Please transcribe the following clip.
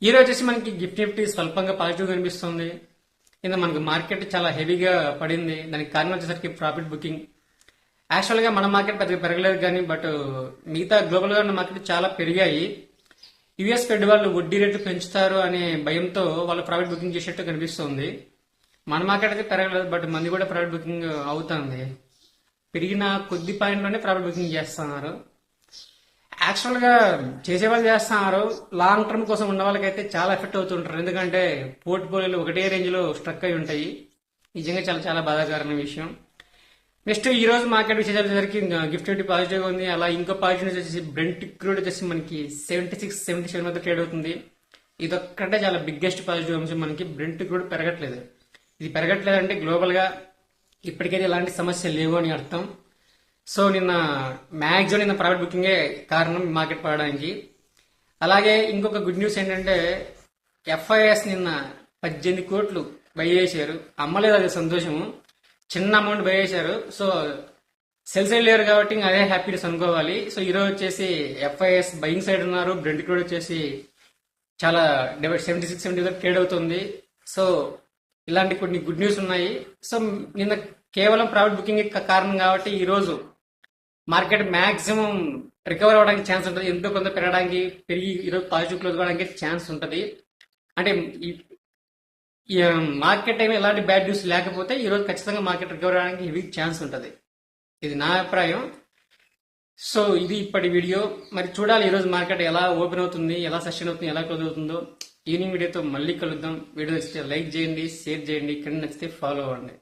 ఈ రోజు వచ్చేసి మనకి గిఫ్ట్ నిఫ్టీ స్వల్పంగా పాజిటివ్ కనిపిస్తుంది. కింద మనకి మార్కెట్ చాలా హెవీగా పడింది. దానికి కారణం వచ్చేసరికి ప్రాఫిట్ బుకింగ్. యాక్చువల్ గా మన మార్కెట్ పెద్దగా పెరగలేదు కానీ బట్ మిగతా గ్లోబల్ గా ఉన్న మార్కెట్ చాలా పెరిగాయి. యుఎస్ ఫెడ్ వాళ్ళు వడ్డీ రేట్లు పెంచుతారు అనే భయంతో వాళ్ళు ప్రాఫిట్ బుకింగ్ చేసేట్టు కనిపిస్తుంది. మన మార్కెట్ అయితే పెరగలేదు బట్ మంది కూడా ప్రాఫిట్ బుకింగ్ అవుతుంది. పెరిగిన కొద్ది పాయింట్లోనే ప్రాఫిట్ బుకింగ్ చేస్తున్నారు. యాక్చువల్ గా చేసేవాళ్ళు చేస్తున్నారు. లాంగ్ టర్మ్ కోసం ఉన్న వాళ్ళకైతే చాలా ఎఫెక్ట్ అవుతుంటారు. ఎందుకంటే పోర్ట్ఫోలియోలు ఒకటే రేంజ్ లో స్ట్రక్ అయి ఉంటాయి. నిజంగా చాలా చాలా బాధాకరమైన విషయం. నెక్స్ట్ ఈ రోజు మార్కెట్ విశేషాలు వచ్చేసరికి గిఫ్ట్ నిఫ్టీ పాజిటివ్ గా ఉంది. అలా ఇంకో పాజిటివ్ వచ్చేసి బ్రెంట్ క్రూడ్ వచ్చేసి మనకి 76-77 వద్ద ట్రేడ్ అవుతుంది. ఇదొక్కటే చాలా బిగ్గెస్ట్ పాజిటివ్ అంశం. మనకి బ్రెంట్ క్రూడ్ పెరగట్లేదు. ఇది పెరగట్లేదు అంటే గ్లోబల్ గా ఇప్పటికైతే ఎలాంటి సమస్యలు లేవు అని అర్థం. సో నిన్న ప్రాఫిట్ బుకింగే కారణం మార్కెట్ పడడానికి. అలాగే ఇంకొక గుడ్ న్యూస్ ఏంటంటే ఎఫ్ఐఎస్ నిన్న 18 కోట్లు బై చేశారు. అమ్మలేదు, అది సంతోషము. చిన్న అమౌంట్ బై చేశారు. సో సెల్ సైడ్ లేరు కాబట్టి అదే హ్యాపీనెస్ అనుకోవాలి. సో ఈరోజు వచ్చేసి ఎఫ్ఐఎస్ బయింగ్ సైడ్ ఉన్నారు. బ్రెంట్ క్రూడ్ వచ్చేసి చాలా 76-70 ట్రేడ్ అవుతుంది. సో ఇలాంటి కొన్ని గుడ్ న్యూస్ ఉన్నాయి. సో నిన్న కేవలం ప్రాఫిట్ బుకింగ్ కారణం కాబట్టి ఈ రోజు మార్కెట్ మాక్సిమం రికవర్ అవడానికి ఛాన్స్ ఉంటుంది. ఎంతో కొంత పెరిగి ఈరోజు పాజిటివ్ క్లోజ్ కావడానికి ఛాన్స్ ఉంటుంది. అంటే ఈ మార్కెట్ టైం ఎలాంటి బ్యాడ్ న్యూస్ లేకపోతే ఈ రోజు ఖచ్చితంగా మార్కెట్ రికవర్ అవడానికి హెవీ ఛాన్స్ ఉంటుంది. ఇది నా అభిప్రాయం. సో ఇది ఇప్పటి వీడియో. మరి చూడాలి ఈ రోజు మార్కెట్ ఎలా ఓపెన్ అవుతుంది, ఎలా సెషన్ అవుతుంది, ఎలా క్లోజ్ అవుతుందో. ఈవినింగ్ వీడియోతో మళ్ళీ కలుద్దాం. వీడియో నచ్చితే లైక్ చేయండి, షేర్ చేయండి, కింద నచ్చితే ఫాలో అవ్వండి.